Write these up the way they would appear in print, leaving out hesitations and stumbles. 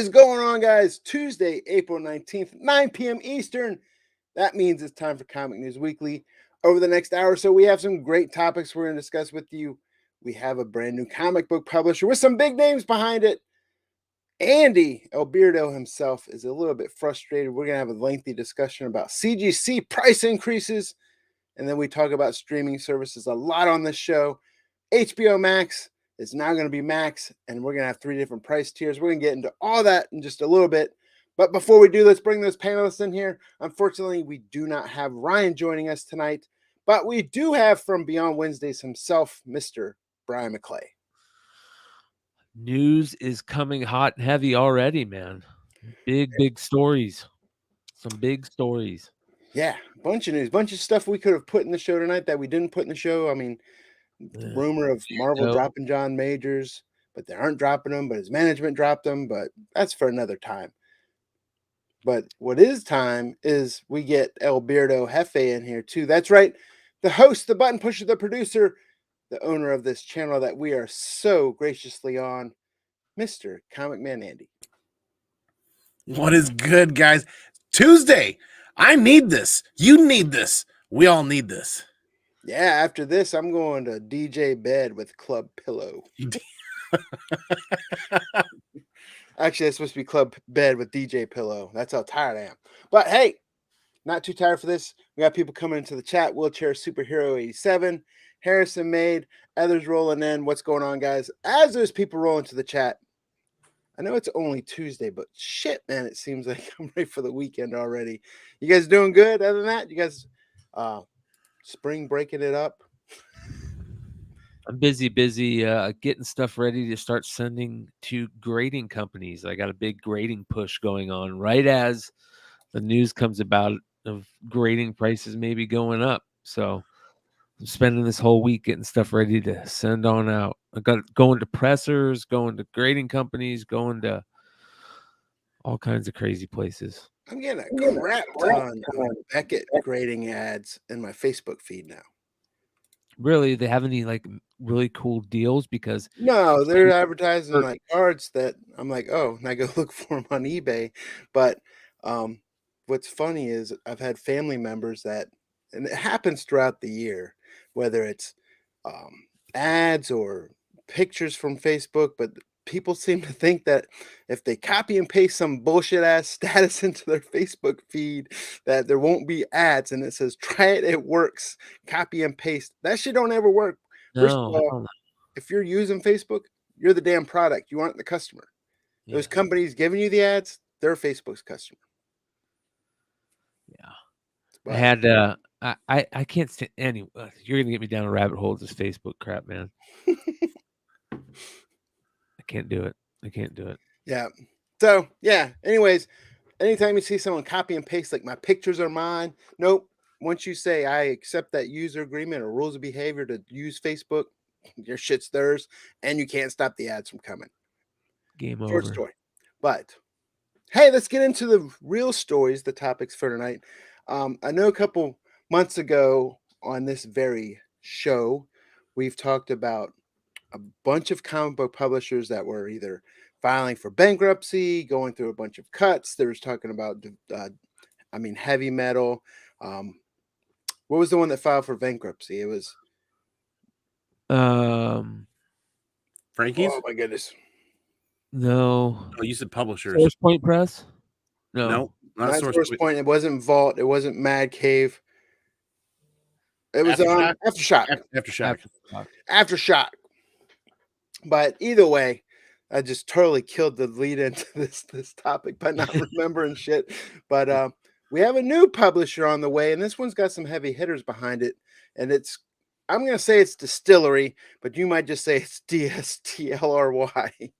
is going on, guys? Tuesday, April 19th, 9 p.m. Eastern. That means it's time for Comic News Weekly. Over the next hour or so, we have some great topics we're going to discuss with you. We have a brand new comic book publisher with some big names behind it. Andy Alberto himself is a little bit frustrated. We're going to have a lengthy discussion about CGC price increases. And then we talk about streaming services a lot on this show. HBO Max is now going to be Max, and we're going to have 3 different price tiers. We're going to get into all that in just a little bit. But before we do, let's bring those panelists in here. Unfortunately, we do not have Ryan joining us tonight, but we do have from Beyond Wednesdays himself, Mr. Bryan McClay. News is coming hot and heavy already, man. Big stories. Some big stories. Yeah, bunch of news, bunch of stuff we could have put in the show tonight that we didn't put in the show. I mean, the rumor of Marvel dropping John Majors, but they aren't dropping him, but his management dropped him, but that's for another time. But what is time is we get Alberto Jefe in here too. That's right. The host, the button pusher, the producer, the owner of this channel that we are so graciously on, Mr. ComicManAndy. What is good, guys? Tuesday. I need this. You need this. We all need this. Yeah, after this, I'm going to DJ bed with Club Pillow. Actually, it's supposed to be Club Bed with DJ Pillow. That's how tired I am. But hey, not too tired for this. We got people coming into the chat. Wheelchair Superhero 87, Harrison Made, others rolling in. What's going on, guys? As those people roll into the chat, I know it's only Tuesday, but shit, man, it seems like I'm ready for the weekend already. You guys doing good? Other than that, you guys spring breaking it up? I'm busy getting stuff ready to start sending to grading companies. I got a big grading push going on right as the news comes about of grading prices maybe going up. So I'm spending this whole week getting stuff ready to send on out. I got going to pressers, going to grading companies, going to all kinds of crazy places. I'm getting a crap ton of Beckett grading ads in my Facebook feed now. Really, they have any like really cool deals? Because no, they're advertising like cards that I'm like, oh, and I go look for them on eBay. But what's funny is I've had family members that, and it happens throughout the year, whether it's ads or pictures from Facebook, but people seem to think that if they copy and paste some bullshit ass status into their Facebook feed, that there won't be ads, and it says try it, it works. Copy and paste. That shit don't ever work. First of all, if you're using Facebook, you're the damn product. You aren't the customer. Yeah. Those companies giving you the ads, they're Facebook's customer. Yeah. But I had I can't stand any. You're gonna get me down a rabbit hole with this Facebook crap, man. I can't do it. Yeah. So yeah. Anyways, anytime you see someone copy and paste like my pictures are mine, nope. Once you say I accept that user agreement or rules of behavior to use Facebook, your shit's theirs, and you can't stop the ads from coming. Game over. Short story. But hey, let's get into the real stories, the topics for tonight. I know a couple months ago on this very show, we've talked about a bunch of comic book publishers that were either filing for bankruptcy, going through a bunch of cuts. There was talking about, Heavy Metal. What was the one that filed for bankruptcy? It was Frankie's. Oh my goodness! No. Oh, you said publishers. Source Point Press. No, not Source Point. It wasn't Vault. It wasn't Mad Cave. It was Aftershock. But either way, I just totally killed the lead into this topic by not remembering shit. But we have a new publisher on the way, and this one's got some heavy hitters behind it. And I'm going to say it's DSTLRY, but you might just say it's DSTLRY.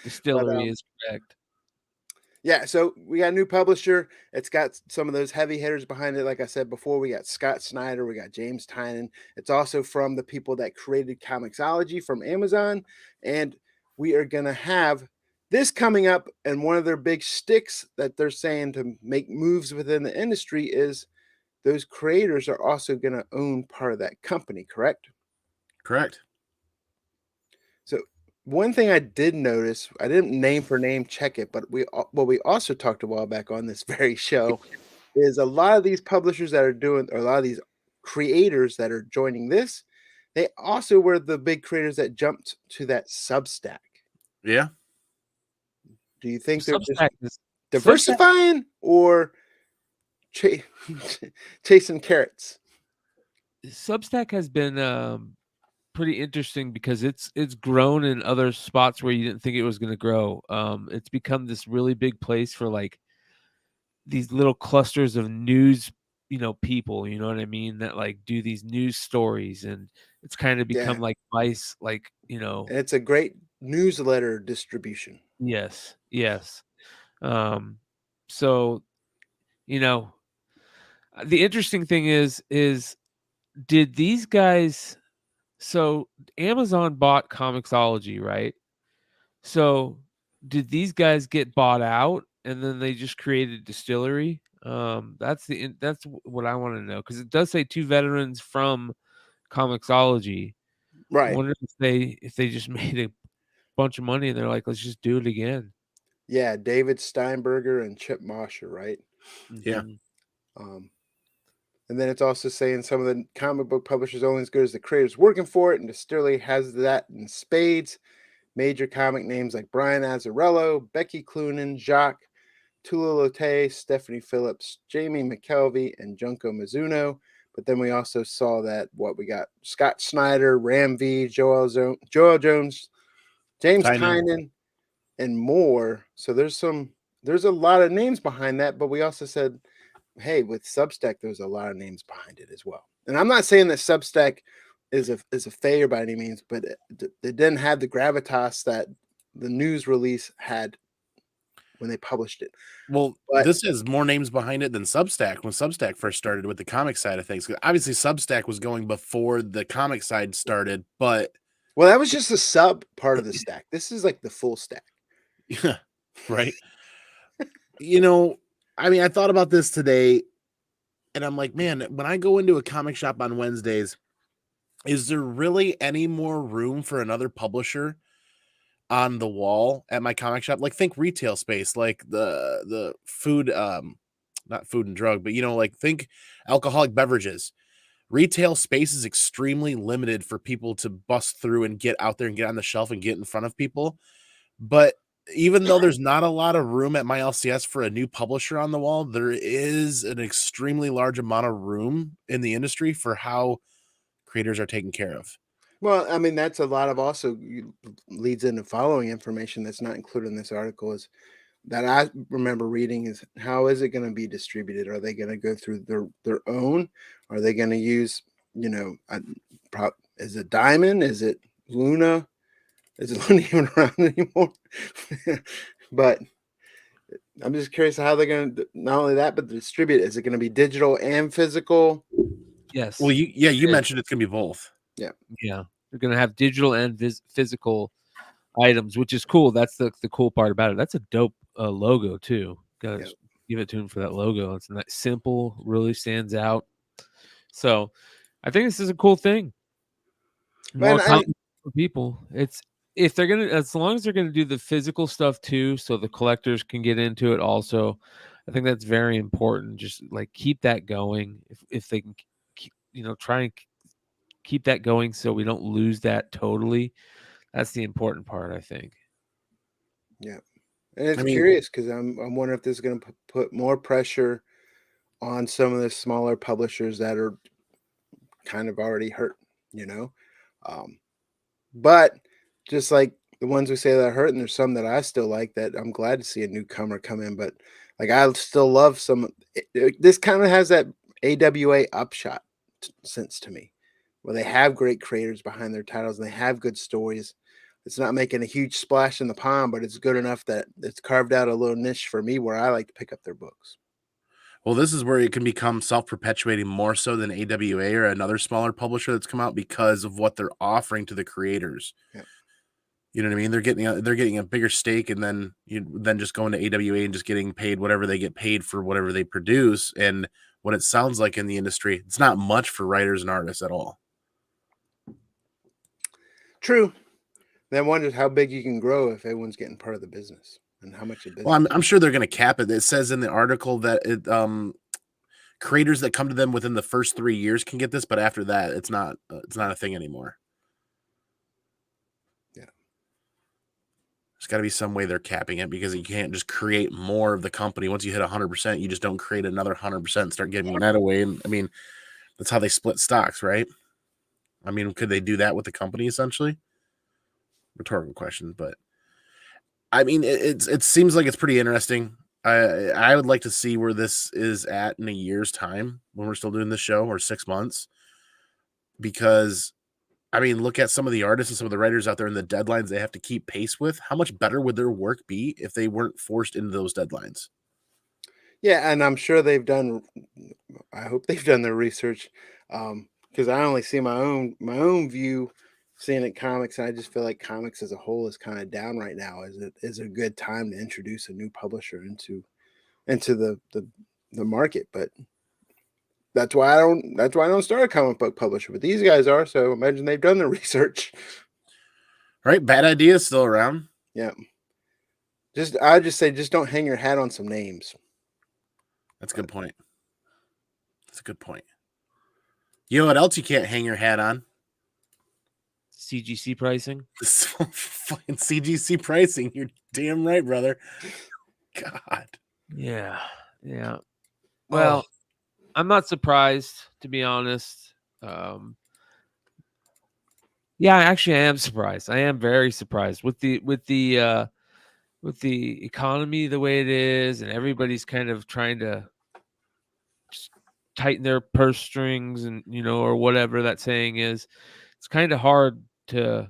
DSTLRY is correct. Yeah, so we got a new publisher. It's got some of those heavy hitters behind it. Like I said before, we got Scott Snyder, we got James Tynion. It's also from the people that created Comixology from Amazon. And we are going to have this coming up. And one of their big sticks that they're saying to make moves within the industry is those creators are also going to own part of that company, correct? Correct. So One thing I did notice, I didn't name for name check it, but what we also talked a while back on this very show is a lot of these publishers that are doing, or a lot of these creators that are joining this, they also were the big creators that jumped to that Substack. Yeah. Do you think they're just Substack is diversifying or chasing carrots? Substack has been pretty interesting because it's grown in other spots where you didn't think it was going to grow. It's become this really big place for like these little clusters of news, people, you know what I mean, that like do these news stories, and it's kind of become Yeah. like Vice, like, And it's a great newsletter distribution. yes. So, the interesting thing is did these guys, so Amazon bought Comixology, right? So did these guys get bought out and then they just created Distillery? That's what I want to know, because it does say two veterans from Comixology. I Right. wonder if they just made a bunch of money and they're like, let's just do it again. Yeah, David Steinberger and Chip Mosher, right? Yeah. Mhm. And then it's also saying some of the comic book publishers only as good as the creators working for it, and Distillery has that in spades. Major comic names like Bryan Azzarello, Becky Cloonan, Jacques Tula Lotte, Stephanie Phillips, Jamie McKelvey, and Junko Mizuno. But then we also saw that we got Scott Snyder, Ram V, Joel Jones, James Tynan, and more. So there's a lot of names behind that, but we also said, hey, with Substack, there's a lot of names behind it as well. And I'm not saying that Substack is a failure by any means, but it didn't have the gravitas that the news release had when they published it. Well, But this has more names behind it than Substack when Substack first started with the comic side of things. 'Cause obviously, Substack was going before the comic side started, but well, that was just a sub part of the stack. This is like the full stack. yeah, right. I mean, I thought about this today, and I'm like, man, when I go into a comic shop on Wednesdays, is there really any more room for another publisher on the wall at my comic shop? Like, think retail space, like the food, not food and drug, but like think alcoholic beverages. Retail space is extremely limited for people to bust through and get out there and get on the shelf and get in front of people. But even though there's not a lot of room at my LCS for a new publisher on the wall, there is an extremely large amount of room in the industry for how creators are taken care of. Well, I mean, that's a lot of also leads into following information that's not included in this article is that I remember reading is how is it going to be distributed? Are they going to go through their own? Are they going to use, is it Diamond? Is it Luna? Is it Luna even around anymore? But I'm just curious how they're going to, not only that, but distribute. Is it going to be digital and physical? Yes. Well, you mentioned it's going to be both. Yeah. Yeah. They're going to have digital and physical items, which is cool. That's the cool part about it. That's a dope logo too. Gotta give it to him for that logo. It's not simple, really stands out. So I think this is a cool thing. More comics for people. It's if they're gonna, as long as they're gonna do the physical stuff too, so the collectors can get into it also. I think that's very important. Just like keep that going. If they can, try and keep that going so we don't lose that totally. That's the important part, I think. Yeah. And it's curious because I'm wondering if this is going to put more pressure on some of the smaller publishers that are kind of already hurt, But just like the ones we say that are hurt, and there's some that I still like that I'm glad to see a newcomer come in. But like I still love some. This kind of has that AWA upshot sense to me, where they have great creators behind their titles and they have good stories. It's not making a huge splash in the pond, but it's good enough that it's carved out a little niche for me where I like to pick up their books. Well, this is where it can become self-perpetuating more so than AWA or another smaller publisher that's come out because of what they're offering to the creators. Yeah. You know what I mean? They're getting a bigger stake, and then just going to AWA and just getting paid whatever they get paid for whatever they produce. And what it sounds like in the industry, it's not much for writers and artists at all. True. Then wonders how big you can grow if everyone's getting part of the business and how much of business. Well, I'm sure they're going to cap it. It says in the article that creators that come to them within the first 3 years can get this, but after that, it's not a thing anymore. Yeah, there's got to be some way they're capping it, because you can't just create more of the company. Once you hit 100%, you just don't create another 100% and start giving that away. And I mean, that's how they split stocks, right? I mean, could they do that with the company essentially? Rhetorical question, but I mean, it seems like it's pretty interesting. I would like to see where this is at in a year's time when we're still doing this show, or 6 months, because I mean, look at some of the artists and some of the writers out there and the deadlines they have to keep pace with. How much better would their work be if they weren't forced into those deadlines? yeah, and I'm sure they've done. I hope they've done their research, because I only see my own view, seeing it comics, and I just feel like comics as a whole is kind of down right now. Is a good time to introduce a new publisher into the market, but that's why I don't start a comic book publisher. But these guys are, so imagine they've done the research. Right, bad idea is still around. Yeah, I just say just don't hang your hat on some names. That's a good point. That's a good point. You know what else you can't hang your hat on? CGC pricing. Fucking CGC pricing. You're damn right, brother. God. Yeah. Well, I'm not surprised, to be honest. Yeah, actually, I am surprised. I am very surprised with the economy the way it is, and everybody's kind of trying to tighten their purse strings, and or whatever that saying is. It's kind of hard to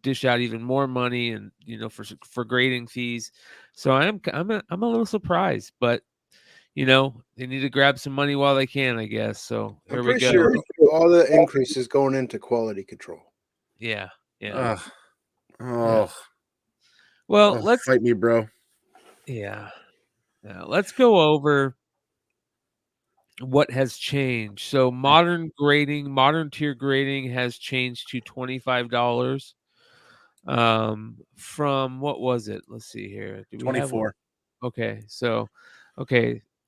dish out even more money, and for grading fees. So I'm a little surprised, but they need to grab some money while they can, I guess. So here we go. Sure all the increases going into quality control. Yeah. Oh. Yeah. Well, let's fight me, bro. Yeah. Let's go over what has changed. So modern tier grading has changed to $25. From what was it? Let's see here. Do we 24. Okay, so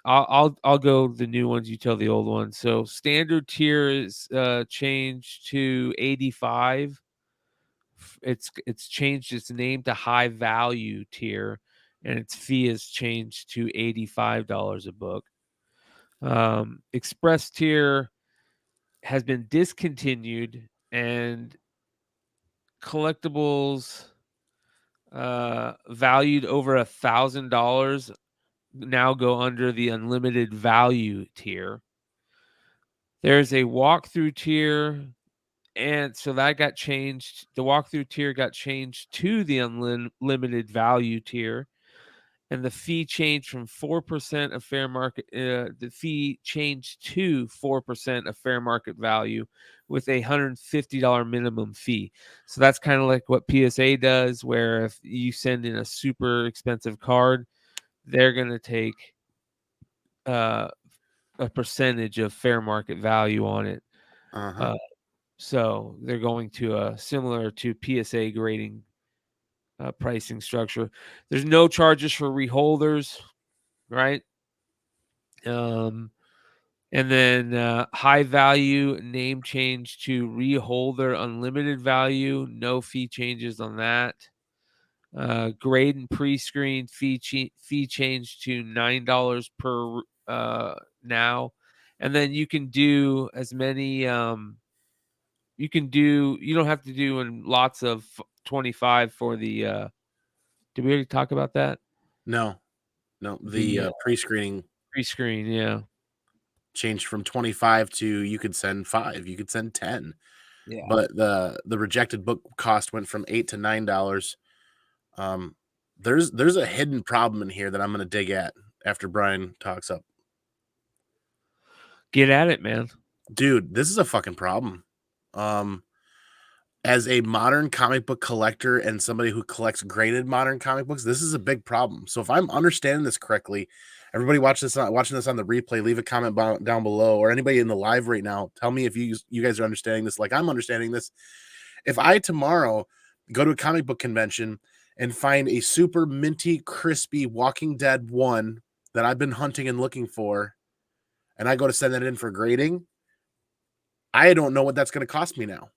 I'll go the new ones, you tell the old ones. So standard tier is changed to 85. It's changed its name to high value tier, and its fee is changed to $85 a book. Express tier has been discontinued, and collectibles valued over $1,000 now go under the unlimited value tier. There's a walkthrough tier, and so that got changed. The walkthrough tier got changed to the unlimited value tier, and the fee changed from 4% of fair market. The fee changed to 4% of fair market value, with a $150 minimum fee. So that's kind of like what PSA does, where if you send in a super expensive card, they're going to take a percentage of fair market value on it. So they're going to similar to PSA grading pricing structure. There's no charges for reholders, right? And then high value name change to reholder unlimited value. No fee changes on that. Grade and pre-screen fee change to $9 per now, and then you can do as many. You don't have to do in lots of 25 for the. Did we already talk about that? No, the pre-screening. Pre-screen, yeah. Changed from 25 to you could send 5, you could send 10. Yeah. But the rejected book cost went from $8 to $9. There's a hidden problem in here that I'm going to dig at after Bryan talks up. Get at it, man. Dude, this is a fucking problem. As a modern comic book collector and somebody who collects graded modern comic books, this is a big problem. So if I'm understanding this correctly, everybody watching this on the replay, leave a comment down below, or anybody in the live right now, tell me if you guys are understanding this like I'm understanding this. If I tomorrow go to a comic book convention and find a super minty, crispy Walking Dead 1 that I've been hunting and looking for, and I go to send that in for grading, I don't know what that's going to cost me now.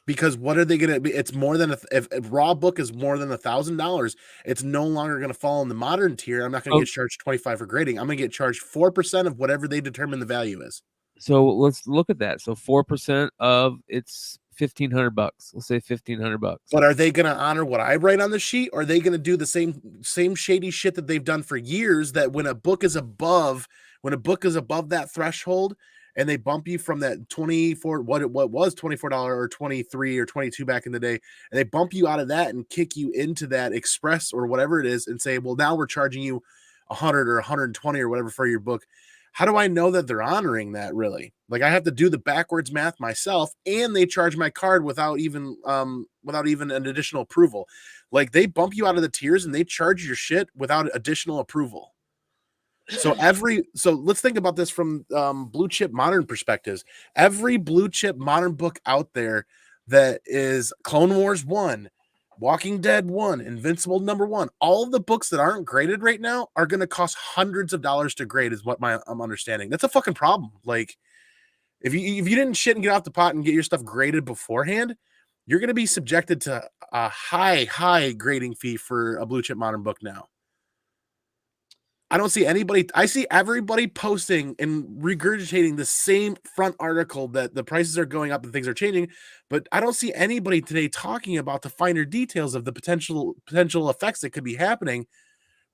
Because what are they going to be? It's more than if raw book is more than $1,000, it's no longer going to fall in the modern tier. I'm not going to get charged $25 for grading. I'm going to get charged 4% of whatever they determine the value is. So let's look at that. So 4% of it's $1,500. Let's say $1,500. But are they going to honor what I write on the sheet? Or are they going to do the same shady shit that they've done for years? That when a book is above that threshold, and they bump you from that 24, what was $24 or 23 or 22 back in the day, and they bump you out of that and kick you into that express or whatever it is, and say, well, now we're charging you 100 or 120 or whatever for your book. How do I know that they're honoring that? Really? Like, I have to do the backwards math myself, and they charge my card without even an additional approval. Like, they bump you out of the tiers and they charge your shit without additional approval. So let's think about this from blue chip modern perspectives. Every blue chip modern book out there that is Clone Wars 1, Walking Dead 1, Invincible #1, all of the books that aren't graded right now are going to cost hundreds of dollars to grade, is what I'm understanding. That's a fucking problem. Like, if you didn't shit and get off the pot and get your stuff graded beforehand, you're going to be subjected to a high grading fee for a blue chip modern book now. I don't see anybody. I see everybody posting and regurgitating the same front article that the prices are going up and things are changing, but I don't see anybody today talking about the finer details of the potential effects that could be happening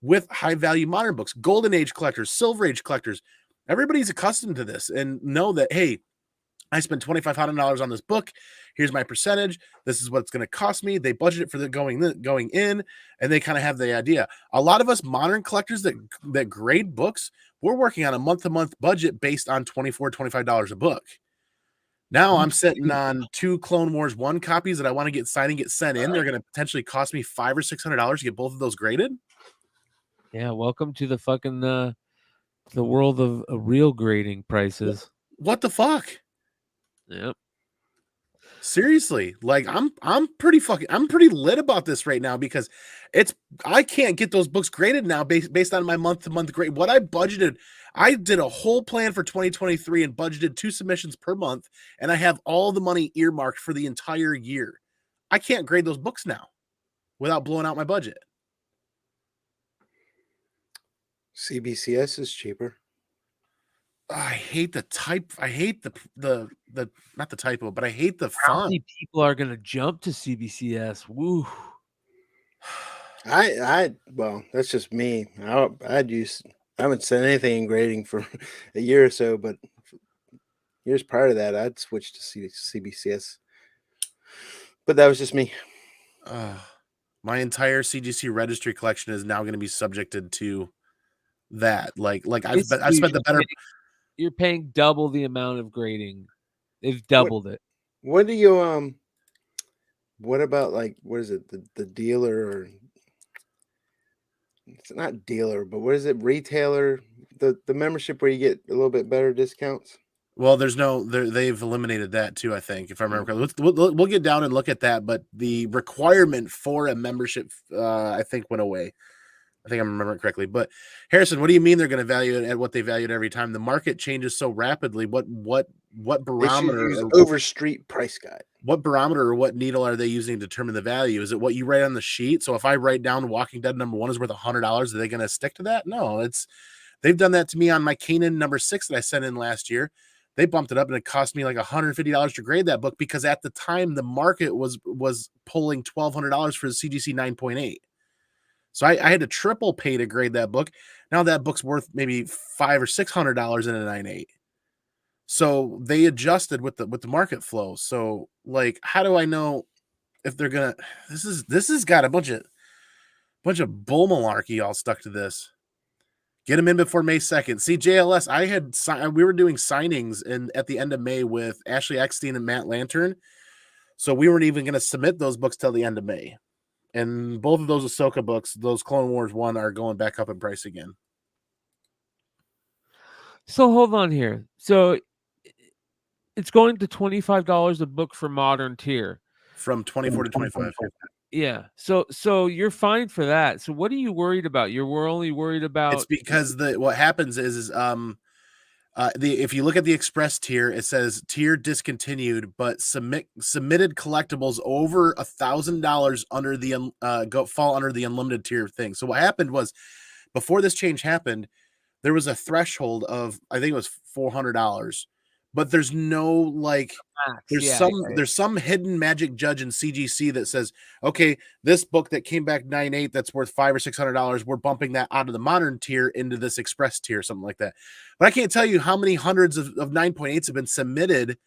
with high value modern books. Golden Age collectors, Silver Age collectors, everybody's accustomed to this and know that, hey, I spent $2,500 on this book. Here's my percentage. This is what it's going to cost me. They budget it for the going in, and they kind of have the idea. A lot of us modern collectors that grade books, we're working on a month-to-month budget based on $24, $25 a book. Now I'm sitting on 2 Clone Wars 1 copies that I want to get signed and get sent in. They're going to potentially cost me $500 or $600 to get both of those graded. Yeah, welcome to the fucking the world of real grading prices. What the fuck? Yep. Seriously, like I'm pretty lit about this right now, because I can't get those books graded now based on my month-to-month grade. What I budgeted, I did a whole plan for 2023 and budgeted 2 submissions per month, and I have all the money earmarked for the entire year. I can't grade those books now without blowing out my budget. CBCS is cheaper. I hate the type. I hate the not the typo, but I hate the How font. many people are going to jump to CBCS? Woo. Well, that's just me. I haven't said anything in grading for a year or so, but years prior to that, I'd switched to CBCS. But that was just me. My entire CGC registry collection is now going to be subjected to that. Like I've spent the better. You're paying double the amount of grading. They've doubled it. What do you what about, like, what is it, the dealer, or it's not dealer, but what is it, retailer, the membership where you get a little bit better discounts? Well, they've eliminated that too, I think, if I remember correctly. We'll get down and look at that, but the requirement for a membership, I think, went away. I think I remember it correctly. But Harrison, what do you mean they're going to value it at what they valued every time? The market changes so rapidly. What barometer? They should use Overstreet price guide. What barometer or what needle are they using to determine the value? Is it what you write on the sheet? So if I write down Walking Dead #1 is worth $100, are they going to stick to that? No, they've done that to me on my Kanan #6 that I sent in last year. They bumped it up and it cost me like $150 to grade that book, because at the time the market was pulling $1,200 for the CGC 9.8. So I had to triple pay to grade that book. Now that book's worth maybe $500 or $600 in a 9.8. So they adjusted with the market flow. So, like, how do I know if they're gonna? This has got a bunch of bull malarkey all stuck to this. Get them in before May 2nd. See, JLS, we were doing signings at the end of May with Ashley Eckstein and Matt Lantern. So we weren't even going to submit those books till the end of May. And both of those Ahsoka books, those Clone Wars 1, are going back up in price again. So hold on here. So it's going to $25 a book for modern tier. from 24 to 25. Yeah. So you're fine for that. So what are you worried about? We're only worried about. It's because what happens is if you look at the Express tier, it says tier discontinued, but submitted collectibles over $1,000 under the fall under the unlimited tier thing. So what happened was, before this change happened, there was a threshold of, I think it was $400, but there's no like. There's some hidden magic judge in CGC that says, okay, this book that came back 9.8 that's worth $500 or $600, we're bumping that out of the modern tier into this Express tier, something like that. But I can't tell you how many hundreds of 9.8s have been submitted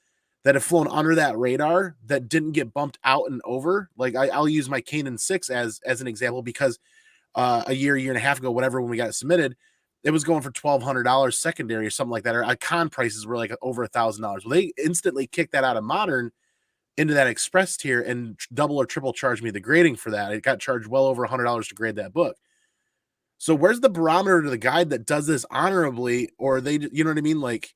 that have flown under that radar that didn't get bumped out and over. Like I'll use my Kanan 6 as an example, because a year and a half ago, whatever, when we got it submitted, it was going for $1,200 secondary or something like that. Or icon prices were like over $1,000. Well, they instantly kicked that out of modern into that Express tier and double or triple charged me the grading for that. It got charged well over $100 to grade that book. So where's the barometer to the guide that does this honorably? Or they, you know what I mean? Like,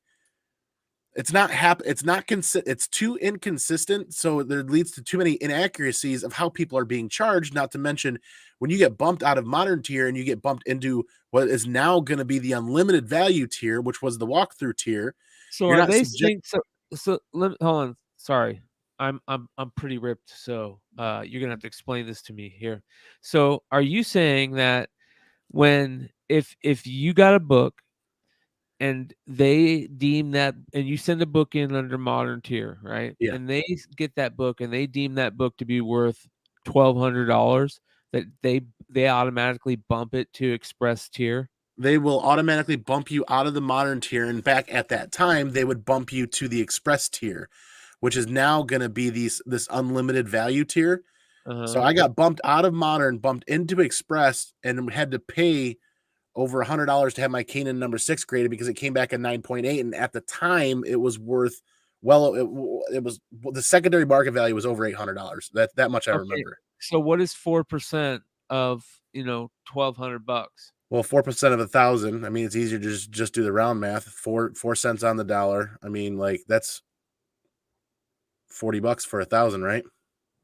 it's not it's too inconsistent. So there leads to too many inaccuracies of how people are being charged. Not to mention, when you get bumped out of modern tier and you get bumped into what is now going to be the unlimited value tier, which was the walkthrough tier. So are they saying so hold on. Sorry. I'm pretty ripped. So you're gonna have to explain this to me here. So are you saying that if you got a book and they deem that, and you send a book in under modern tier, right? Yeah. And they get that book and they deem that book to be worth $1,200, that they automatically bump it to Express tier? They will automatically bump you out of the modern tier, and back at that time, they would bump you to the Express tier, which is now going to be this unlimited value tier. So I got bumped out of modern, bumped into Express, and had to pay over $100 to have my Kanan number 6 graded because it came back at 9.8, and at the time it was worth it was the secondary market value was over $800. That much I remember. So what is 4% of $1,200? Well, 4% of 1,000. I mean, it's easier to just do the round math. 4 cents on the dollar. I mean, like, that's $40 for 1,000, right?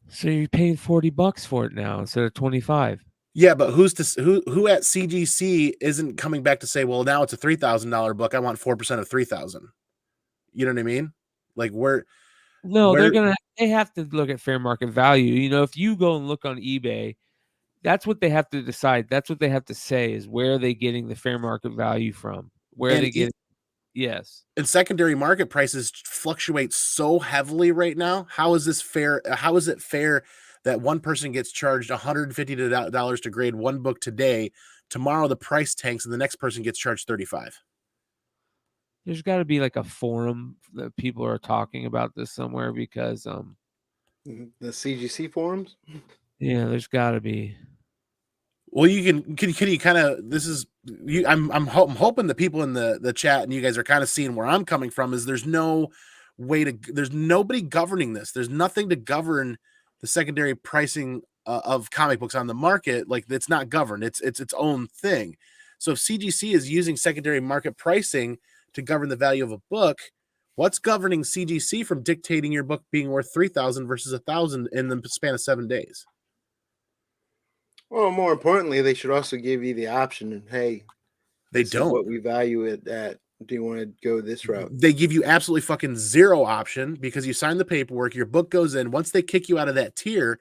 So you're paying $40 for it now instead of 25. Yeah, but who at CGC isn't coming back to say, well, now it's a $3,000 book, I want 4% of 3,000. You know what I mean? Like, they have to look at fair market value. If you go and look on eBay, that's what they have to decide. That's what they have to say, is where are they getting the fair market value from? Where they get yes. And secondary market prices fluctuate so heavily right now. How is this fair? How is it fair that one person gets charged $150 to grade one book today? Tomorrow the price tanks and the next person gets charged $35. There's got to be like a forum that people are talking about this somewhere, because the CGC forums. Yeah, there's got to be. Well, you can you kind of, this is you. I'm hoping the people in the chat and you guys are kind of seeing where I'm coming from. Is there's nobody governing this. There's nothing to govern the secondary pricing of comic books on the market. Like, it's not governed. It's its own thing. So if CGC is using secondary market pricing to govern the value of a book, what's governing CGC from dictating your book being worth $3,000 versus $1,000 in the span of 7 days? Well, more importantly, they should also give you the option. And hey, they don't. What we value it at. Do you want to go this route? They give you absolutely fucking zero option, because you sign the paperwork, your book goes in. Once they kick you out of that tier,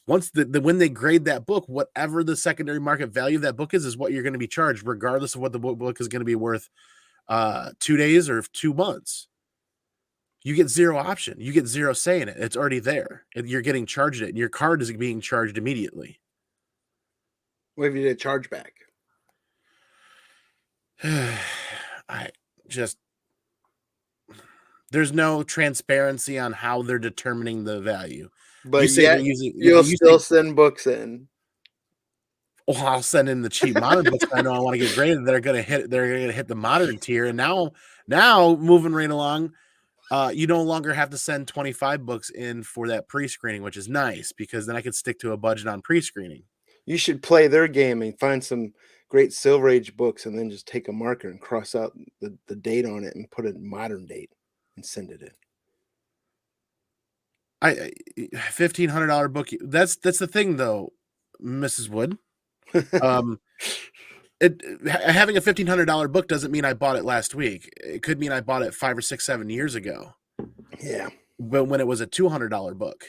once when they grade that book, whatever the secondary market value of that book is what you're going to be charged, regardless of what the book is going to be worth 2 days or 2 months. You get zero option. You get zero say in it. It's already there. You're getting charged it, and your card is being charged immediately. What if you did a chargeback? There's no transparency on how they're determining the value. But you'll still send books in. Oh, I'll send in the cheap modern books. I know I want to get graded. They're gonna hit the modern tier. And now moving right along, you no longer have to send 25 books in for that pre-screening, which is nice, because then I could stick to a budget on pre-screening. You should play their game and find some great Silver Age books, and then just take a marker and cross out the date on it and put a modern date and send it in. $1,500 book. That's the thing though, Mrs. Wood. Having a $1,500 book doesn't mean I bought it last week. It could mean I bought it 5 or 6, 7 years ago. Yeah. When it was a $200 book,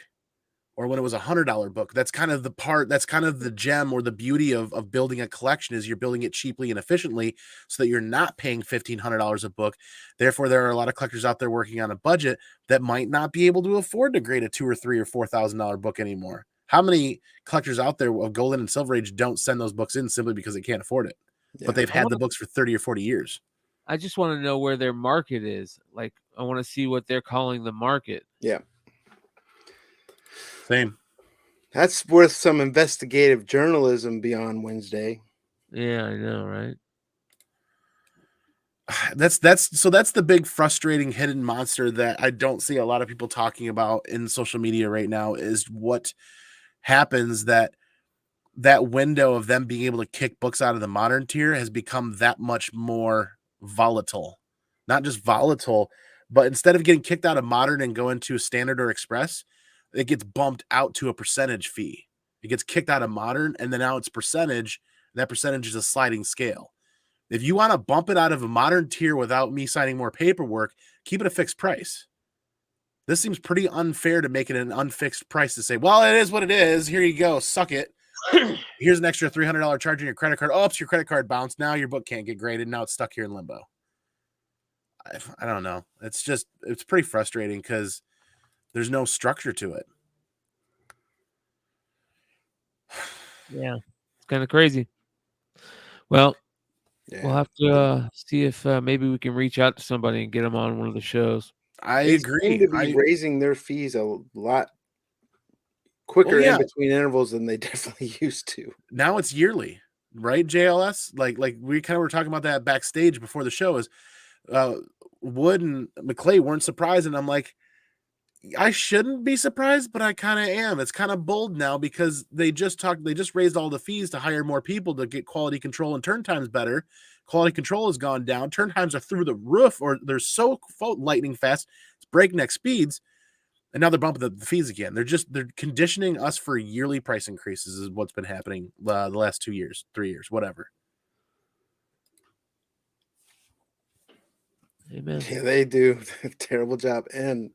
or when it was a $100 book. That's kind of the gem or the beauty of building a collection, is you're building it cheaply and efficiently so that you're not paying $1,500 a book. Therefore, there are a lot of collectors out there working on a budget that might not be able to afford to grade a $2,000 or $3,000 or $4,000 book anymore. How many collectors out there of Golden and Silver Age don't send those books in simply because they can't afford it? Yeah. But they've had the books for 30 or 40 years. I just want to know where their market is. Like, I want to see what they're calling the market. Yeah. Same. That's worth some investigative journalism beyond Wednesday. Yeah, I know, right? That's the big frustrating hidden monster that I don't see a lot of people talking about in social media right now, is what happens that window of them being able to kick books out of the modern tier has become that much more volatile. Not just volatile, but instead of getting kicked out of modern and going to standard or express, it gets bumped out to a percentage fee. It gets kicked out of modern, and then now it's percentage. That percentage is a sliding scale. If you want to bump it out of a modern tier without me signing more paperwork, keep it a fixed price. This seems pretty unfair to make it an unfixed price to say, well, it is what it is. Here you go. Suck it. Here's an extra $300 charge on your credit card. Oops, your credit card bounced. Now your book can't get graded. Now it's stuck here in limbo. I don't know. It's pretty frustrating because there's no structure to it. Yeah, it's kind of crazy. Well, we'll have to see if maybe we can reach out to somebody and get them on one of the shows. I They agree. seem to be raising their fees a lot quicker in between intervals than they definitely used to. Now it's yearly, right? JLS, like we kind of were talking about that backstage before the show. Is Wood and McClay weren't surprised, and I'm like, I shouldn't be surprised, but I kind of am. It's kind of bold now because they just raised all the fees to hire more people to get quality control and turn times better. Quality control has gone down. Turn times are through the roof, or they're so lightning fast. It's breakneck speeds. And now they're bumping the fees again. They're conditioning us for yearly price increases is what's been happening the last 2 years, 3 years, whatever. Amen. Yeah, they do a terrible job. And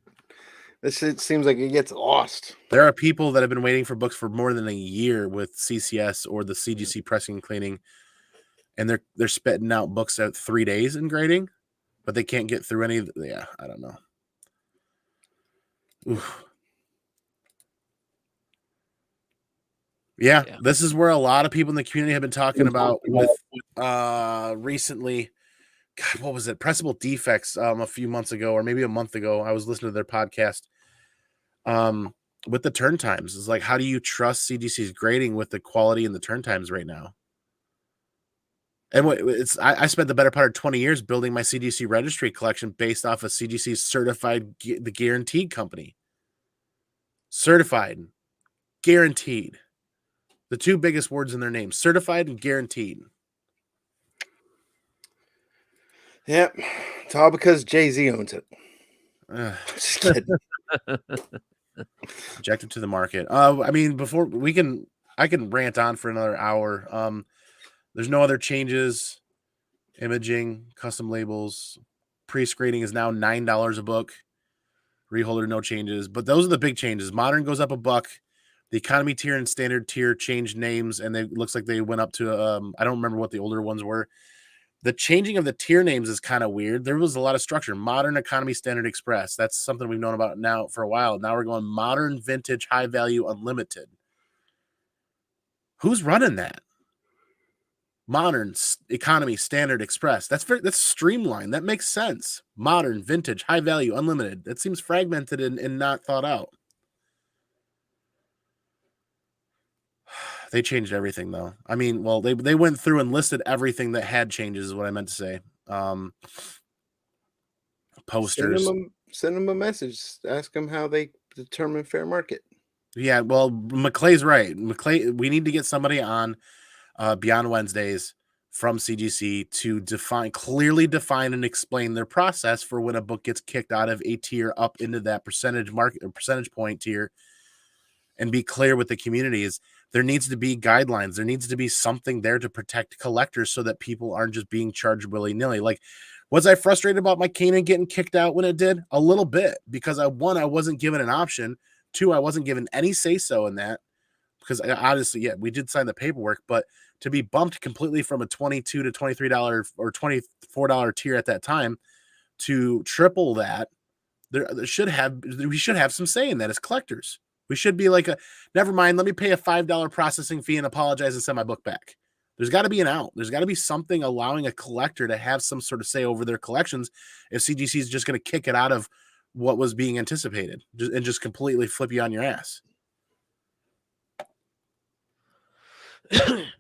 this seems like it gets lost. There are people that have been waiting for books for more than a year with CCS or the CGC pressing and cleaning, and they're spitting out books at 3 days in grading, but they can't get through any. Yeah, I don't know. Oof. Yeah, this is where a lot of people in the community have been talking about with recently. God, what was it? Pressable Defects a few months ago, or maybe a month ago. I was listening to their podcast with the turn times. It's like, how do you trust CGC's grading with the quality and the turn times right now? And I spent the better part of 20 years building my CGC registry collection based off of CGC's certified, the guaranteed company. Certified, guaranteed. The two biggest words in their name, certified and guaranteed. Yep. It's all because Jay-Z owns it. Just kidding. Objective to the market. I mean, before I can rant on for another hour. There's no other changes. Imaging, custom labels, pre-screening is now $9 a book. Reholder, no changes. But those are the big changes. Modern goes up $1. The economy tier and standard tier changed names, and it looks like they went up to I don't remember what the older ones were. The changing of the tier names is kind of weird. There was a lot of structure. Modern, economy, standard, express. That's something we've known about now for a while. Now we're going modern, vintage, high value, unlimited. Who's running that? Modern, economy, standard, express. That's streamlined. That makes sense. Modern, vintage, high value, unlimited. That seems fragmented and not thought out. They changed everything, though. I mean, well, they went through and listed everything that had changes, is what I meant to say. Posters. Send them a message. Ask them how they determine fair market. Yeah, well, McClay's right. McClay, we need to get somebody on Beyond Wednesdays from CGC to clearly define and explain their process for when a book gets kicked out of a tier up into that percentage point tier, and be clear with the communities. There needs to be guidelines. There needs to be something there to protect collectors so that people aren't just being charged willy-nilly. Like, was I frustrated about my Kanan getting kicked out when it did? A little bit, because I wasn't given an option. 2, I wasn't given any say-so in that, because honestly, yeah, we did sign the paperwork, but to be bumped completely from a $22 to $23 or $24 tier at that time to triple that, we should have some say in that as collectors. We should be like, never mind, let me pay a $5 processing fee and apologize and send my book back. There's got to be an out. There's got to be something allowing a collector to have some sort of say over their collections if CGC is just going to kick it out of what was being anticipated and just completely flip you on your ass.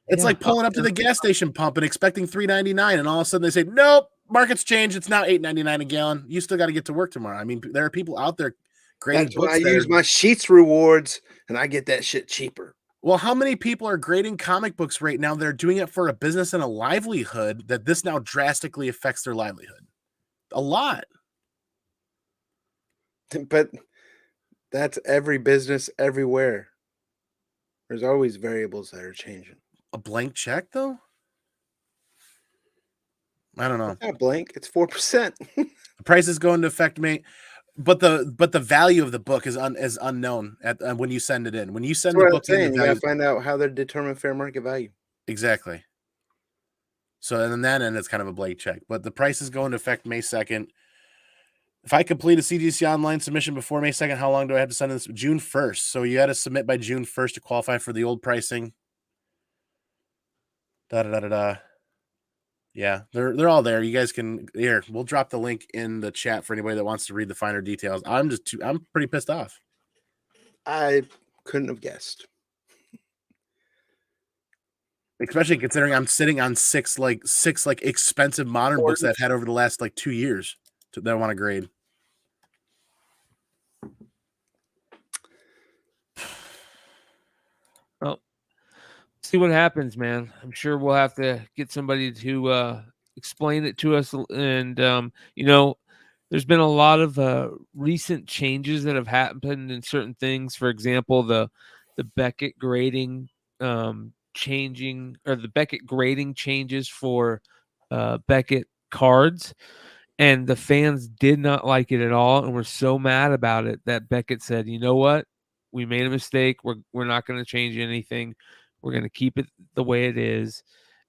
It's like pulling up to the gas station pump and expecting $3.99, and all of a sudden they say, nope, market's changed. It's now $8.99 a gallon. You still got to get to work tomorrow. I mean, there are people out there grading That's books. When I use my Sheets rewards, and I get that shit cheaper. Well, how many people are grading comic books right now? They're doing it for a business and a livelihood that this now drastically affects their livelihood. A lot. But that's every business everywhere. There's always variables that are changing. A blank check, though? I don't know. It's not blank. It's 4%. The price is going to affect me, but the value of the book is unknown when you send it in. When you send the book in, you got to find out how they determine fair market value. Exactly. So in that end, it's kind of a blank check. But the price is going to affect May 2nd. If I complete a CGC online submission before May 2nd, how long do I have to send this? June 1st. So you got to submit by June 1st to qualify for the old pricing. Yeah, they're all there. You guys can we'll drop the link in the chat for anybody that wants to read the finer details. I'm pretty pissed off. I couldn't have guessed. Especially considering I'm sitting on six expensive modern books that I've had over the last 2 years that I want to grade. Well, see what happens, man. I'm sure we'll have to get somebody to explain it to us. And, there's been a lot of recent changes that have happened in certain things. For example, the Beckett grading changing, or the Beckett grading changes for Beckett cards. And the fans did not like it at all and were so mad about it that Beckett said, you know what? We made a mistake. We're not going to change anything. We're going to keep it the way it is.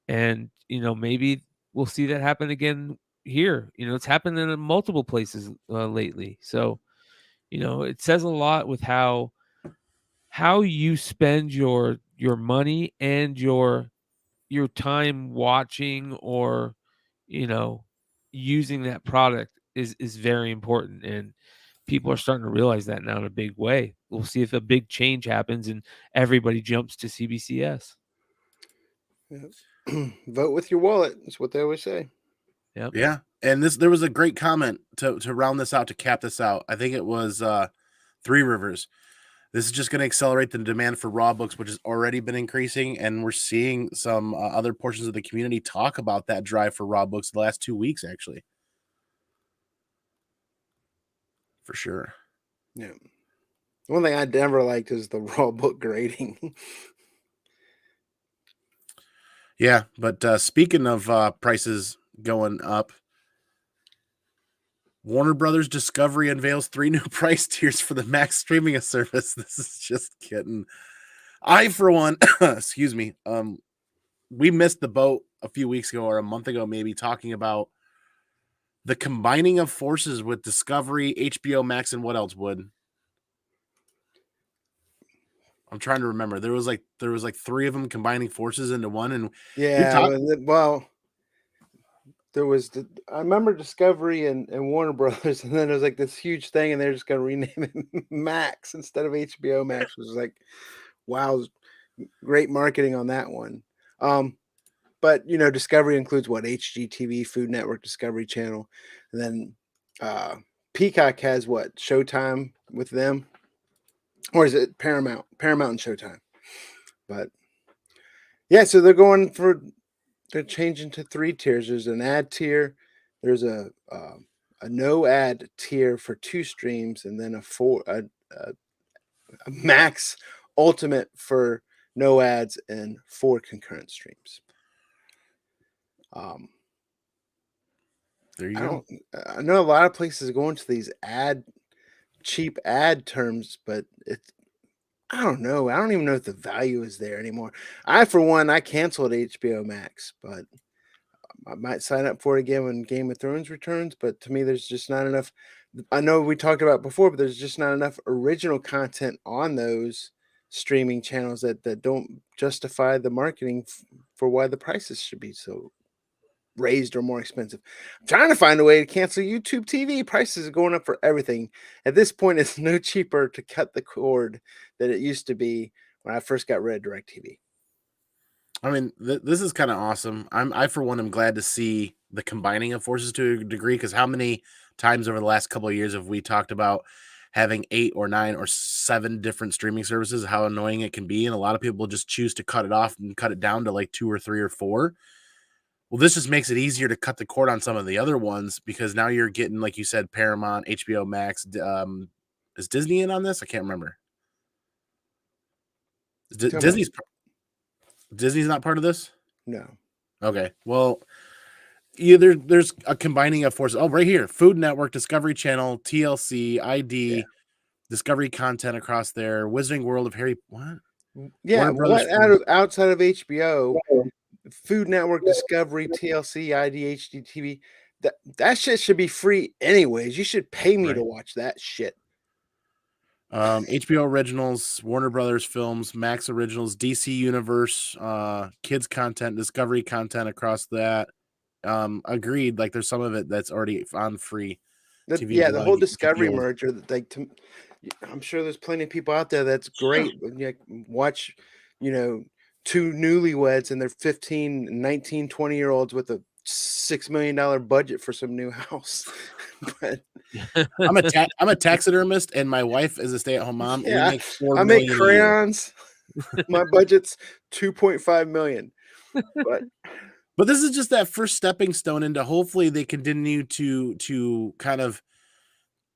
And, maybe we'll see that happen again here. It's happened in multiple places lately. So, it says a lot with how you spend your money and your time watching or, using that product is very important. And people are starting to realize that now in a big way. We'll see if a big change happens and everybody jumps to CBCS. Vote with your wallet. That's what they always say. Yep. Yeah. And there was a great comment to round this out, to cap this out. I think it was Three Rivers. This is just going to accelerate the demand for raw books, which has already been increasing. And we're seeing some other portions of the community talk about that drive for raw books the last 2 weeks, actually. For sure. Yeah. One thing I never liked is the raw book grading. Yeah. But speaking of prices going up, Warner Brothers Discovery unveils 3 new price tiers for the Max streaming service. This is just getting... I, for one, excuse me, we missed the boat a few weeks ago or a month ago, maybe, talking about the combining of forces with Discovery, HBO Max, and what else, Wood? I'm trying to remember. There was like 3 of them combining forces into one, and there was I remember Discovery and Warner Brothers, and then there was like this huge thing, and they're just gonna rename it Max instead of HBO Max, which was like, wow, great marketing on that one. But Discovery includes what? HGTV, Food Network, Discovery Channel, and then Peacock has what? Showtime with them, or is it Paramount and Showtime? But yeah, so they're going for they're changing to 3 tiers. There's an ad tier, there's a no ad tier for 2 streams, and then a max ultimate for no ads and 4 concurrent streams. There you go. I know a lot of places go into these cheap ad terms, but I don't know. I don't even know if the value is there anymore. For one, I canceled HBO Max, but I might sign up for it again when Game of Thrones returns. But to me, there's just not enough. I know we talked about it before, but there's just not enough original content on those streaming channels that don't justify the marketing for why the prices should be so raised or more expensive. I'm trying to find a way to cancel YouTube TV. Prices are going up for everything. At this point, it's no cheaper to cut the cord than it used to be when I first got rid of DirecTV. I mean, this is kind of awesome. I for one am glad to see the combining of forces to a degree, because how many times over the last couple of years have we talked about having 8 or 9 or 7 different streaming services, how annoying it can be, and a lot of people just choose to cut it off and cut it down to like 2 or 3 or 4. Well, this just makes it easier to cut the cord on some of the other ones, because now you're getting, like you said, Paramount, HBO Max. Is Disney in on this? I can't remember. Disney's not part of this? No. Okay. Well, either there's a combining of forces. Oh, right here. Food Network, Discovery Channel, TLC, ID, Discovery content across there. Wizarding World of Harry. What? Yeah. Outside of HBO, Food Network, Discovery, TLC, ID, HDTV, that shit should be free anyways. You should pay me to watch that shit. HBO Originals, Warner Brothers Films, Max Originals, DC Universe, kids content, Discovery content across that. Agreed. Like there's some of it that's already on free TV. The whole Discovery merger. I'm sure there's plenty of people out there that's great. Watch, 2 newlyweds and they're 15, 19, 20-year-olds with a $6 million budget for some new house. But I'm a taxidermist and my wife is a stay-at-home mom. Yeah, I make crayons. My budget's $2.5 million. But this is just that first stepping stone into hopefully they continue to kind of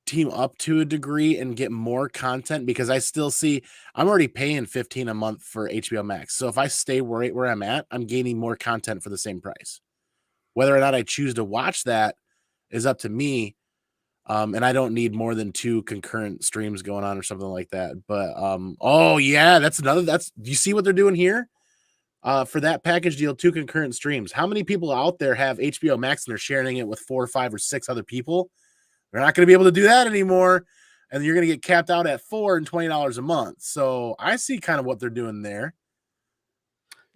team up to a degree and get more content, because I still see I'm already paying $15 a month for HBO Max. So if I stay right where I'm at, I'm gaining more content for the same price. Whether or not I choose to watch that is up to me. And I don't need more than 2 concurrent streams going on or something like that. But oh yeah, do you see what they're doing here? For that package deal, 2 concurrent streams. How many people out there have HBO Max and they're sharing it with 4 or 5 or 6 other people? They're not going to be able to do that anymore. And you're going to get capped out at $4 and $20 a month. So I see kind of what they're doing there.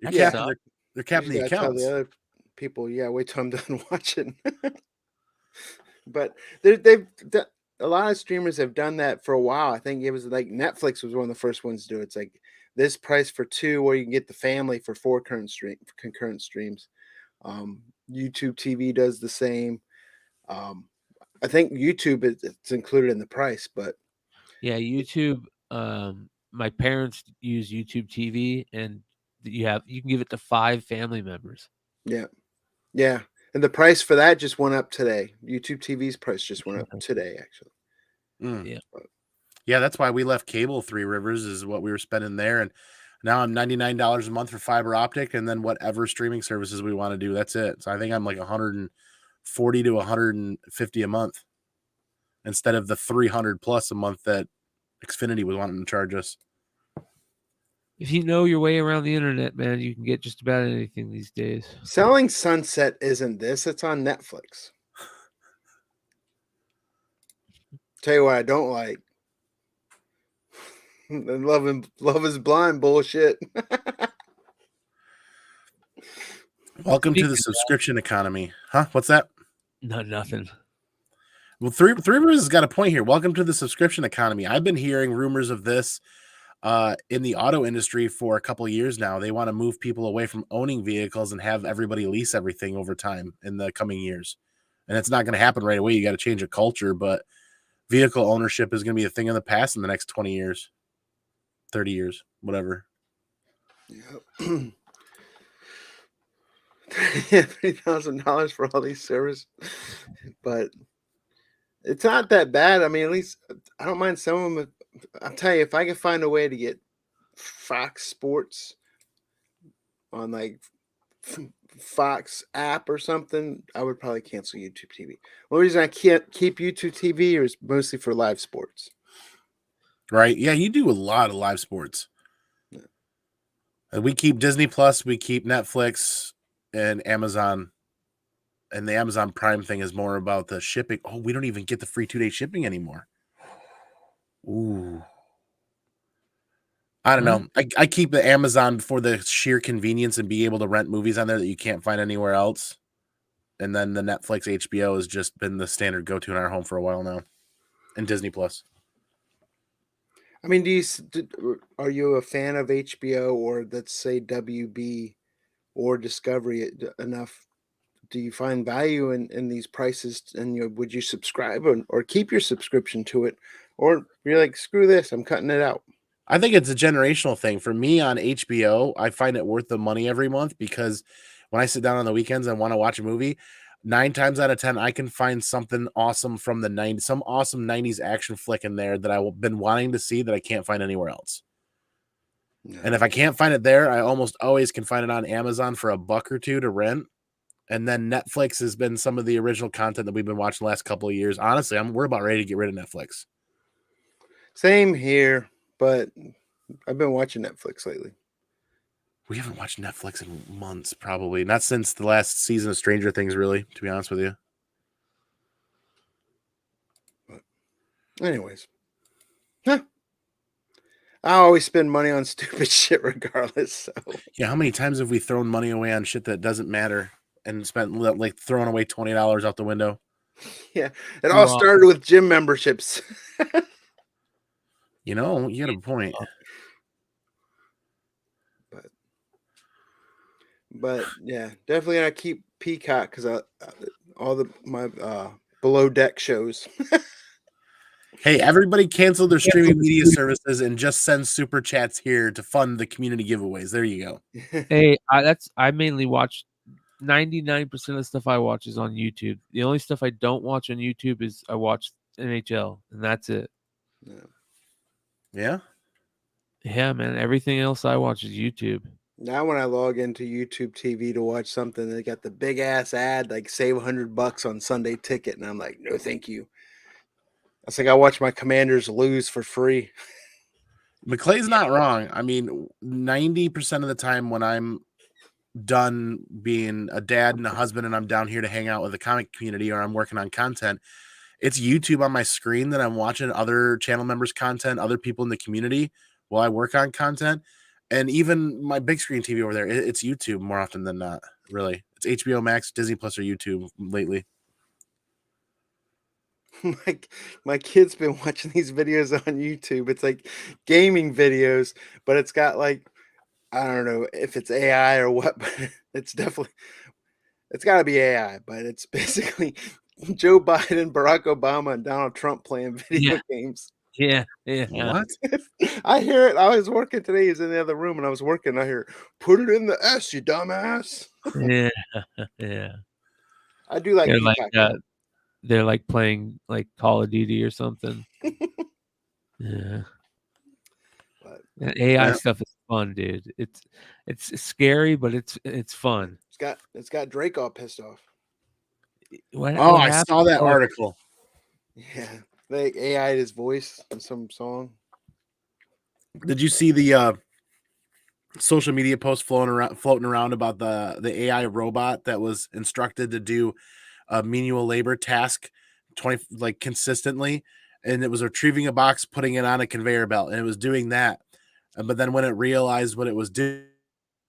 They're capping the accounts. The other people, wait till I'm done watching. But they've a lot of streamers have done that for a while. I think it was like Netflix was one of the first ones to do it. It's like this price for 2, or you can get the family for 4 concurrent streams. YouTube TV does the same. I think YouTube it's included in the price, but YouTube. My parents use YouTube TV, and you can give it to 5 family members. Yeah. And the price for that just went up today. YouTube TV's price just went up today, actually. Yeah, that's why we left cable. 3 Rivers is what we were spending there. And now I'm $99 a month for fiber optic, and then whatever streaming services we want to do. That's it. So I think I'm like $140 to $150 a month instead of the $300 plus a month that Xfinity was wanting to charge us. If you know your way around the internet, man, you can get just about anything these days. Selling Sunset isn't this. It's on Netflix. Tell you what I don't like. Love is blind bullshit. Welcome to the subscription economy. Huh? What's that? No, nothing. Well, Three Rivers has got a point here. Welcome to the subscription economy. I've been hearing rumors of this in the auto industry for a couple of years now. They want to move people away from owning vehicles and have everybody lease everything over time in the coming years. And it's not going to happen right away. You got to change a culture, but vehicle ownership is going to be a thing of the past in the next 20 years, 30 years, whatever. Yeah. $3,000 for all these services, but it's not that bad. I mean, at least I don't mind some of them. I'll tell you, if I could find a way to get Fox Sports on like Fox app or something, I would probably cancel YouTube TV. The reason I can't keep YouTube TV is mostly for live sports. Right? Yeah, you do a lot of live sports. Yeah. And we keep Disney Plus, we keep Netflix and Amazon. And the Amazon Prime thing is more about the shipping. Oh, we don't even get the free 2-day shipping anymore. Ooh. I don't know. I keep the Amazon for the sheer convenience and be able to rent movies on there that you can't find anywhere else. And then the Netflix HBO has just been the standard go-to in our home for a while now. And Disney Plus. I mean, are you a fan of HBO or let's say WB or Discovery enough? Do you find value in these prices? And would you subscribe or keep your subscription to it? Or you're like, screw this, I'm cutting it out. I think it's a generational thing. For me on HBO, I find it worth the money every month because when I sit down on the weekends and want to watch a movie, 9 times out of 10, I can find something awesome from the 90s, some awesome 90s action flick in there that I've been wanting to see that I can't find anywhere else. Yeah. And if I can't find it there, I almost always can find it on Amazon for $1 or $2 to rent. And then Netflix has been some of the original content that we've been watching the last couple of years. Honestly, we're about ready to get rid of Netflix. Same here, but I've been watching Netflix lately. We haven't watched Netflix in months, probably. Not since the last season of Stranger Things, really, to be honest with you. But anyways. Huh. I always spend money on stupid shit regardless. So. Yeah, how many times have we thrown money away on shit that doesn't matter and spent like throwing away $20 out the window? Yeah, it all started with gym memberships. You know, you got a point. But yeah, definitely I keep Peacock because all my below deck shows. Hey, everybody cancel their streaming media services and just send super chats here to fund the community giveaways. There you go. Hey, I mainly watch 99% of the stuff I watch is on YouTube. The only stuff I don't watch on YouTube is I watch NHL, and that's it. Yeah? Yeah, man. Everything else I watch is YouTube. Now when I log into YouTube TV to watch something, they got the big ass ad like save $100 on Sunday Ticket, and I'm like, no, thank you. I think I watch my Commanders lose for free. McClay's not wrong. I mean, 90% of the time when I'm done being a dad and a husband and I'm down here to hang out with the comic community or I'm working on content, it's YouTube on my screen that I'm watching other channel members' content, other people in the community while I work on content. And even my big screen TV over there, it's YouTube more often than not, really. It's HBO Max, Disney Plus, or YouTube lately. My kid's been watching these videos on YouTube. It's like gaming videos, but it's got like, I don't know if it's AI or what, but it's got to be AI, but it's basically Joe Biden, Barack Obama, and Donald Trump playing video games. Yeah. What? I hear it. I was working today. He's in the other room, and I was working. I hear, "Put it in the S, you dumbass." Yeah. I do like Peacock. They're like playing like Call of Duty or something. Yeah. But AI stuff is fun, dude. It's scary, but it's fun. It's got Drake all pissed off. What I saw that article. Yeah, like AI'd his voice in some song. Did you see the social media post floating around about the AI robot that was instructed to do a manual labor task consistently, and it was retrieving a box, putting it on a conveyor belt, and it was doing that. But then when it realized what it was doing,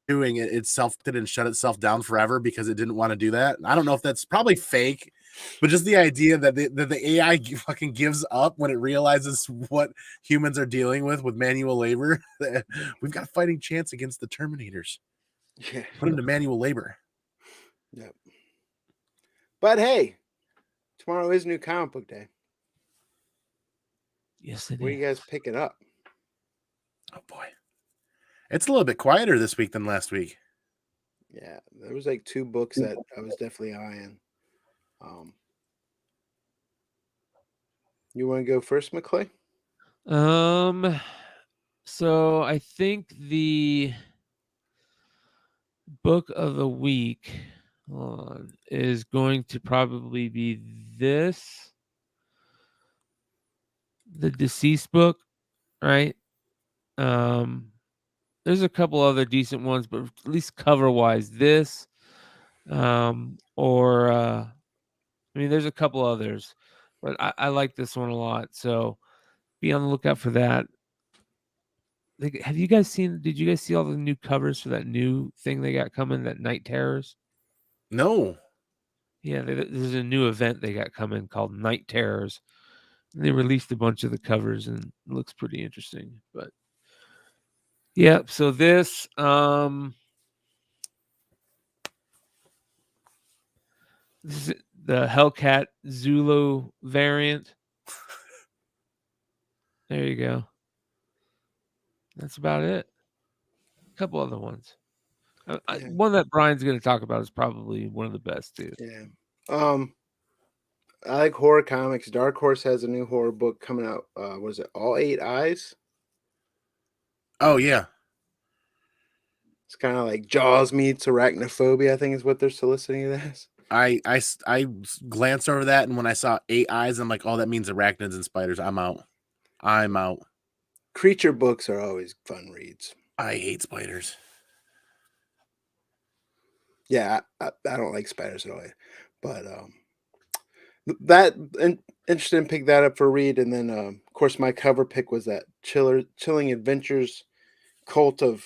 it self-did and shut itself down forever because it didn't want to do that. I don't know if that's probably fake, but just the idea that the AI fucking gives up when it realizes what humans are dealing with manual labor. We've got a fighting chance against the Terminators. Yeah. Put them to manual labor. Yep. But hey, tomorrow is New Comic Book Day. Yes, it is. What are you guys picking up? Oh boy, it's a little bit quieter this week than last week. Yeah, there was like 2 books that I was definitely eyeing. You want to go first, McClay? So I think the book of the week is going to probably be this, the Deceased book, right? There's a couple other decent ones, but at least cover wise, this, or I mean, there's a couple others, but I like this one a lot. So be on the lookout for that. Have you guys seen? Did you guys see all the new covers for that new thing they got coming? That Night Terrors. No. Yeah, there's a new event they got coming called Night Terrors. And they released a bunch of the covers and it looks pretty interesting. But yeah, so this is the Hellcat Zulu variant. There you go. That's about it. A couple other ones. One that Brian's going to talk about is probably one of the best too. Yeah. I like horror comics. Dark Horse has a new horror book coming out. Was it All 8 Eyes? Oh yeah. It's kind of like Jaws meets arachnophobia, I think is what they're soliciting it as. I glanced over that, and when I saw 8 eyes, I'm like, oh, that means arachnids and spiders. I'm out. Creature books are always fun reads. I hate spiders. Yeah, I don't like spiders at all. But that interested in pick that up for read, and then of course my cover pick was that Chilling Adventures Cult of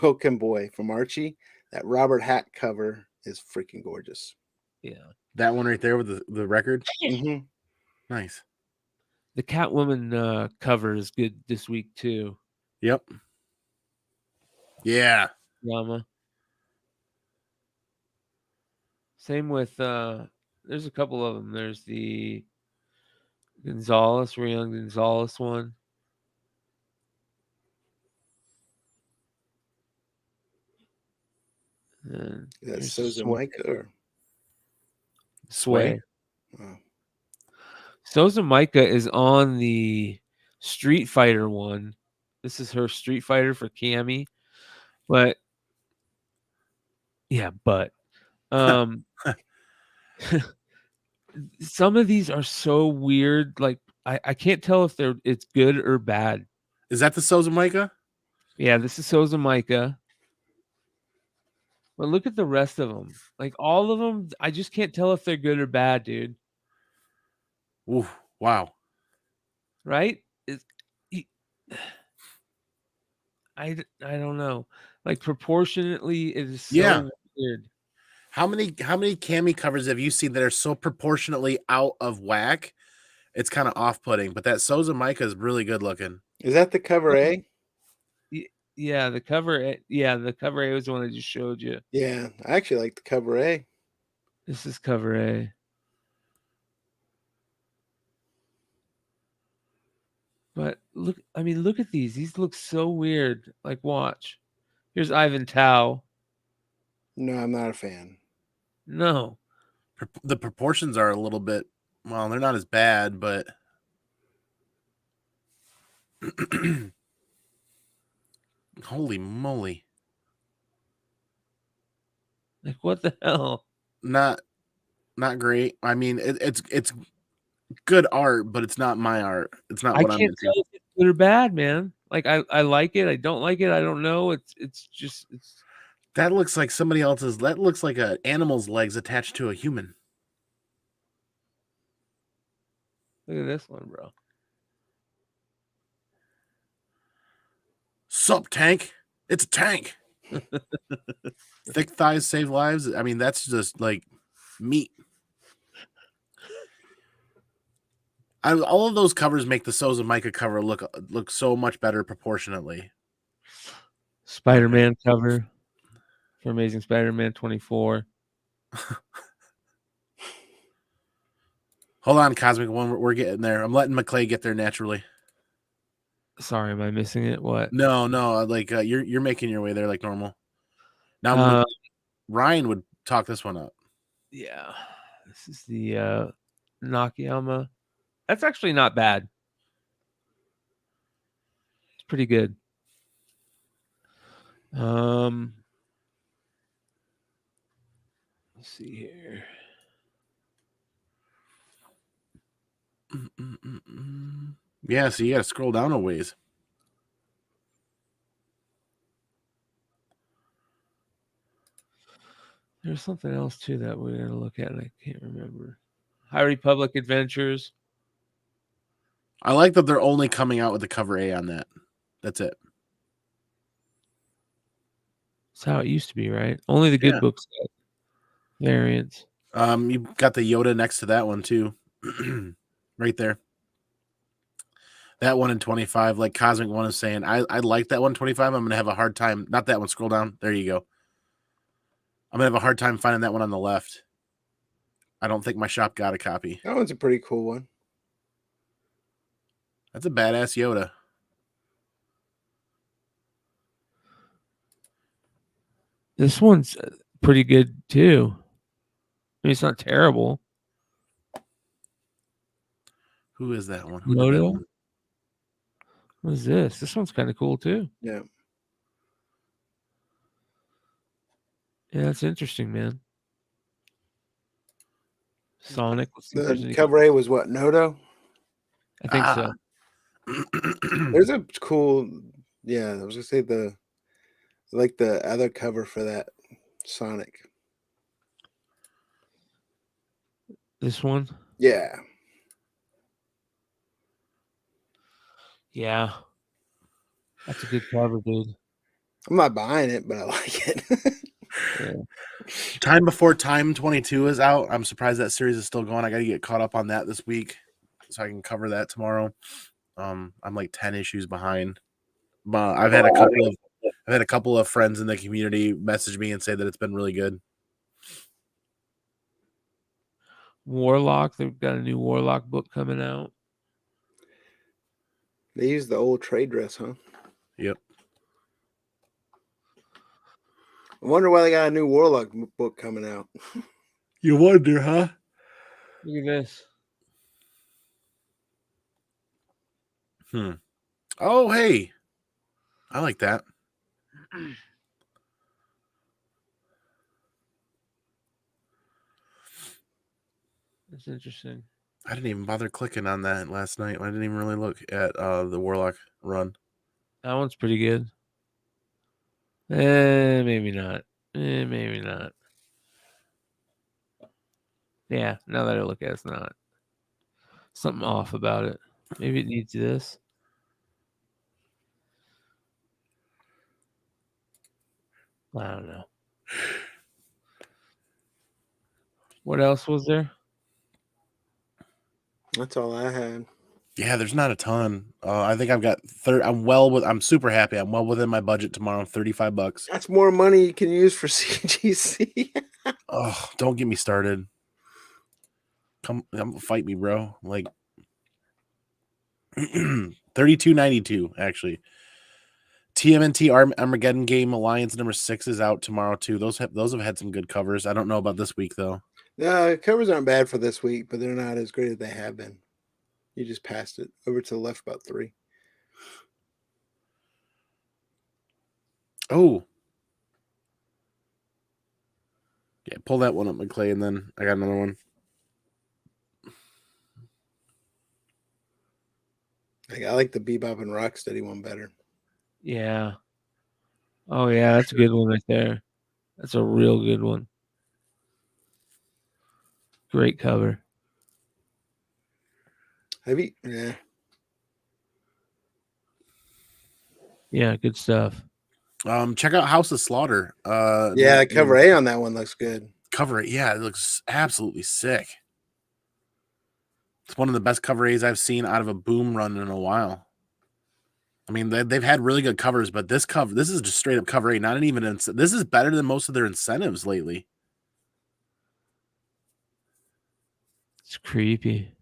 Wilkin Boy from Archie. That Robert Hack cover is freaking gorgeous. Yeah, that one right there with the record. Mm-hmm. Nice. The Catwoman cover is good this week too. Yep. Yeah. Llama. Same with there's a couple of them. There's the Gonzalez, Rion Gonzalez one. And that's Souza Micah or Sway. Oh. Souza Micah is on the Street Fighter one. This is her Street Fighter for Cammy. But yeah, some of these are so weird. Like I can't tell if it's good or bad. Is that the Souza Micah? Yeah, this is Souza Micah. But look at the rest of them. Like all of them, I just can't tell if they're good or bad, dude. Ooh, wow. Right? I don't know. Like proportionately, it is so weird. How many Cammy covers have you seen that are so proportionately out of whack? It's kind of off-putting, but that Souza Micah is really good looking. Is that the cover A? Yeah, the cover A. Yeah, the cover A was the one I just showed you. Yeah, I actually like the cover A. This is cover A. But look at these. These look so weird. Like, watch. Here's Ivan Tao. No, I'm not a fan. No. The proportions are a little bit, well, they're not as bad, but holy moly. Like, what the hell? Not great. I mean, it's good art, but it's not my art. It's not what I'm into. I can't tell if it's good or bad, man. Like, I like it. I don't like it. I don't know. It's just that looks like somebody else's. That looks like an animal's legs attached to a human. Look at this one, bro. Sup, tank? It's a tank. Thick thighs save lives. I mean, that's just like meat. All of those covers make the Souza Micah cover look so much better proportionately. Spider-Man cover for Amazing Spider-Man 24. Hold on, Cosmic One. We're getting there. I'm letting McClay get there naturally. Sorry, am I missing it? What? No. Like you're making your way there like normal. Now, Ryan would talk this one up. Yeah. This is the Nakayama. That's actually not bad. It's pretty good. Let's see here. Yeah, so you got to scroll down a ways. There's something else too that we're gonna look at, and I can't remember. High Republic Adventures. I like that they're only coming out with the cover A on that. That's it. That's how it used to be, right? Only the good books got variants. You got the Yoda next to that one too, right there. That one in 25, like Cosmic One is saying, I like that 125. I'm gonna have a hard time. Not that one. Scroll down. There you go. I'm gonna have a hard time finding that one on the left. I don't think my shop got a copy. That one's a pretty cool one. That's a badass Yoda. This one's pretty good too. I mean, it's not terrible. Who is that one? Who did that one? What is this? This one's kind of cool too. Yeah. Yeah, that's interesting, man. Sonic. The cover A was what? Noto? I think so. There's a cool, yeah, I was gonna say the other cover for that Sonic. This one? Yeah. Yeah. That's a good cover, dude. I'm not buying it, but I like it. Yeah. Time Before Time 22 is out. I'm surprised that series is still going. I got to get caught up on that this week so I can cover that tomorrow. I'm like 10 issues behind. But I've had a couple of friends in the community message me and say that it's been really good. Warlock, they've got a new Warlock book coming out. They use the old trade dress, huh? Yep. I wonder why they got a new Warlock book coming out. You wonder, huh? Look at this. Oh, hey. I like that. That's interesting. I didn't even bother clicking on that last night. I didn't even really look at the Warlock run. That one's pretty good. Maybe not. Maybe not. Yeah, now that I look at it, it's not. Something off about it. Maybe it needs this. I don't know. What else was there? That's all I had. Yeah, there's not a ton. I think I've got I'm super happy. I'm well within my budget tomorrow. $35. That's more money you can use for CGC. Oh, don't get me started. Come fight me, bro. Like $32.92 actually. TMNT Armageddon Game Alliance number 6 is out tomorrow too. Those have had some good covers. I don't know about this week though. Covers aren't bad for this week, but they're not as great as they have been. You just passed it over to the left about 3. Oh. Yeah, pull that one up, McClay, and then I got another one. I like the Bebop and Rocksteady one better. Yeah. Oh, yeah, that's a good one right there. That's a real good one. Great cover. Yeah. Yeah, good stuff. Check out House of Slaughter. Yeah, cover A on that one looks good. Cover A, yeah, it looks absolutely sick. It's one of the best cover A's I've seen out of a Boom run in a while. I mean, they've had really good covers, but this is just straight up cover A. Not even this is better than most of their incentives lately. It's creepy.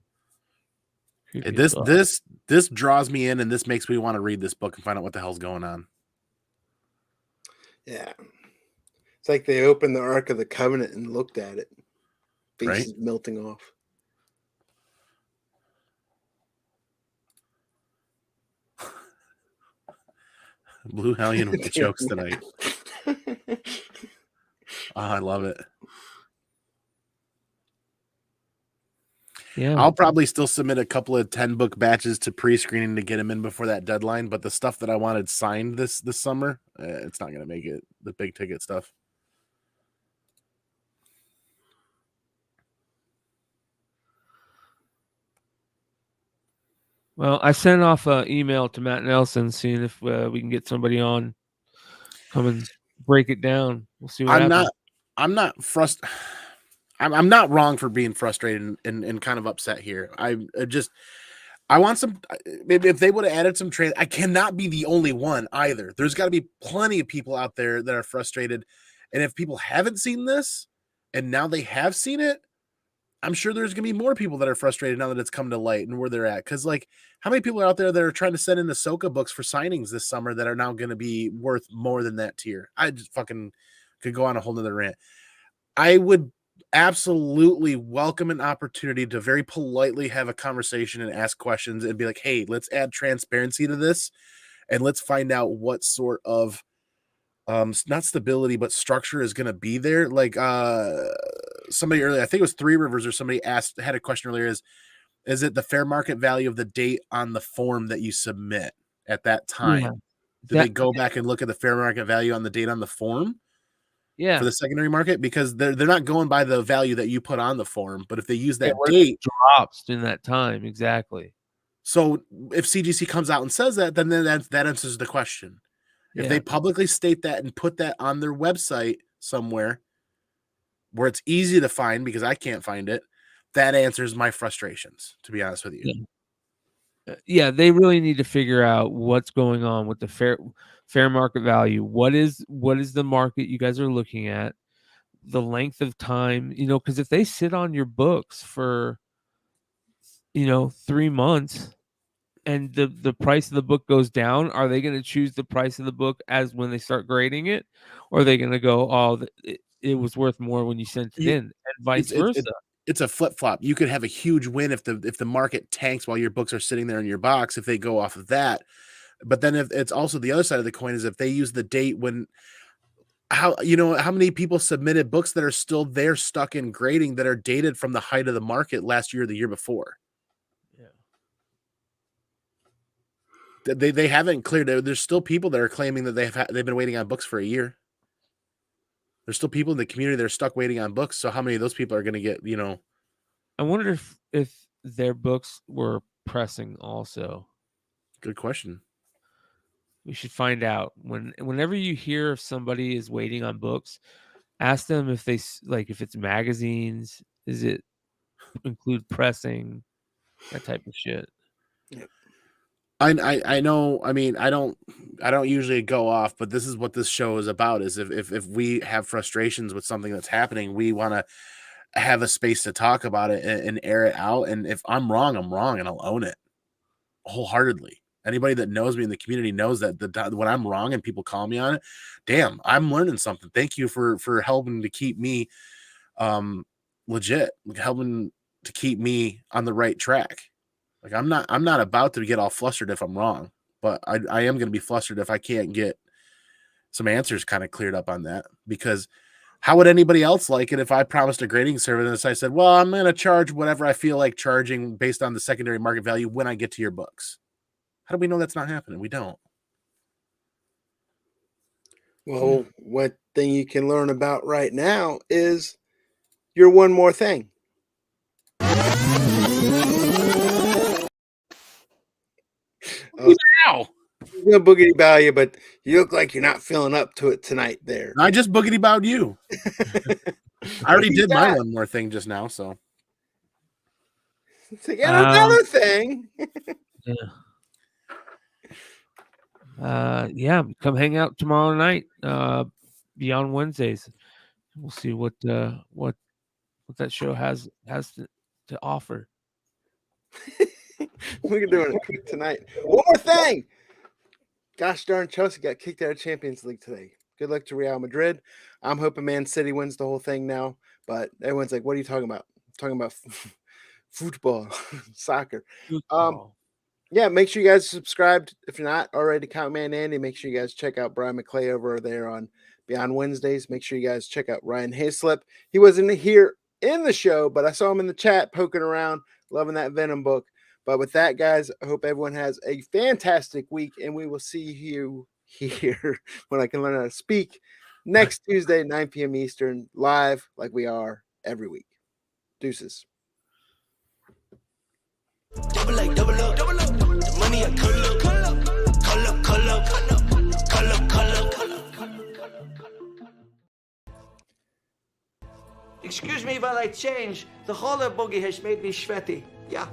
This draws me in, and this makes me want to read this book and find out what the hell's going on. Yeah. It's like they opened the Ark of the Covenant and looked at it. Faces Right? melting off. Blue Hellion with the jokes tonight. Oh, I love it. Yeah. I'll probably still submit a couple of 10-book batches to pre-screening to get them in before that deadline, but the stuff that I wanted signed this summer, it's not going to make it, the big ticket stuff. Well, I sent off an email to Matt Nelson seeing if we can get somebody on, come and break it down. We'll see what happens. I'm not frustrated. I'm not wrong for being frustrated and kind of upset here. I want some, maybe if they would have added some trade, I cannot be the only one either. There's got to be plenty of people out there that are frustrated. And if people haven't seen this and now they have seen it, I'm sure there's going to be more people that are frustrated now that it's come to light and where they're at. Because, like, how many people are out there that are trying to send in Ahsoka books for signings this summer that are now going to be worth more than that tier? I just fucking could go on a whole nother rant. I would absolutely welcome an opportunity to very politely have a conversation and ask questions and be like, hey, let's add transparency to this and let's find out what sort of not stability but structure is going to be there. Like somebody earlier, I think it was Three Rivers, or somebody had a question earlier, is it the fair market value of the date on the form that you submit at that time? Yeah. Do they go back and look at the fair market value on the date on the form? Yeah. For the secondary market, because they're not going by the value that you put on the form, but if they use that what date, drops in that time, exactly. So if CGC comes out and says that, then that answers the question. If they publicly state that and put that on their website somewhere where it's easy to find, because I can't find it, that answers my frustrations, to be honest with you. Yeah, they really need to figure out what's going on with the fair market value. What is the market you guys are looking at? The length of time, because if they sit on your books for 3 months and the price of the book goes down, are they going to choose the price of the book as when they start grading it, or are they going to go, oh, it was worth more when you sent it in, and vice versa? It's a flip-flop. You could have a huge win if the market tanks while your books are sitting there in your box, if they go off of that. But then if it's also the other side of the coin, is if they use the date when how many people submitted books that are still there stuck in grading that are dated from the height of the market last year or the year before. They haven't cleared it. There's still people that are claiming that they've been waiting on books for a year. There's still people in the community that are stuck waiting on books. So how many of those people are going to get, I wonder if their books were pressing also. Good question. We should find out. Whenever you hear if somebody is waiting on books, ask them if they if it's magazines, is it include pressing, that type of shit. Yep. I know. I mean, I don't usually go off, but this is what this show is about. Is if we have frustrations with something that's happening, we want to have a space to talk about it and air it out. And if I'm wrong, I'm wrong, and I'll own it wholeheartedly. Anybody that knows me in the community knows that when I'm wrong and people call me on it, damn, I'm learning something. Thank you for helping to keep me legit, helping to keep me on the right track. Like I'm not about to get all flustered if I'm wrong, but I am going to be flustered if I can't get some answers kind of cleared up on that, because how would anybody else like it if I promised a grading service and I said, well, I'm going to charge whatever I feel like charging based on the secondary market value when I get to your books? How do we know that's not happening? We don't. Well, one thing you can learn about right now is you're one more thing. Wow. No boogity bow you, but you look like you're not feeling up to it tonight there. I just boogity bowed you. I already did my one more thing just now, so. It's like, another thing. Yeah, come hang out tomorrow night. Beyond Wednesdays, we'll see what that show has to offer. We're doing it quick tonight. One more thing. Gosh darn, Chelsea got kicked out of Champions League today. Good luck to Real Madrid. I'm hoping Man City wins the whole thing now, but everyone's like, what are you talking about? I'm talking about football, soccer. Football. Yeah, make sure you guys subscribed. If you're not already to ComicManAndy, make sure you guys check out Bryan McClay over there on Beyond Wednesdays. Make sure you guys check out Ryan Hayslip. He wasn't here in the show, but I saw him in the chat poking around, loving that Venom book. But with that, guys, I hope everyone has a fantastic week, and we will see you here when I can learn how to speak next Tuesday, 9 p.m. Eastern, live like we are every week. Deuces. Double up, double up, double up. The money I color. Excuse me while I change. The whole buggy has made me sweaty. Yeah.